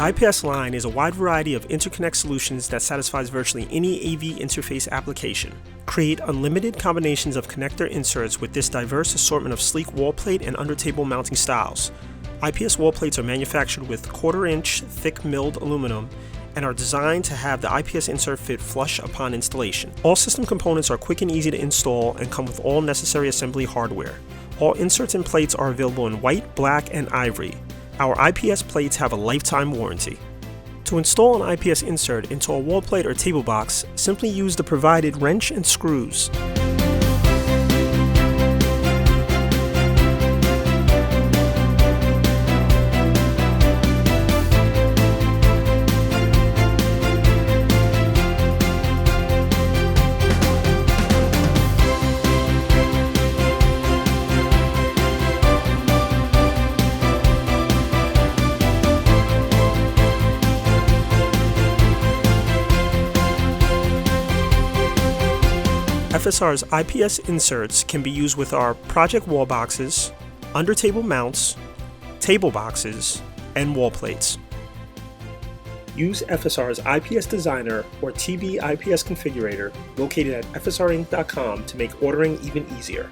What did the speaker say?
The IPS line is a wide variety of interconnect solutions that satisfies virtually any AV interface application. Create unlimited combinations of connector inserts with this diverse assortment of sleek wall plate and under-table mounting styles. IPS wall plates are manufactured with 1/4-inch thick milled aluminum and are designed to have the IPS insert fit flush upon installation. All system components are quick and easy to install and come with all necessary assembly hardware. All inserts and plates are available in white, black, and ivory. Our IPS plates have a lifetime warranty. To install an IPS insert into a wall plate or table box, simply use the provided wrench and screws. FSR's IPS inserts can be used with our project wall boxes, under-table mounts, table boxes, and wall plates. Use FSR's IPS Designer or TB IPS Configurator located at fsrinc.com to make ordering even easier.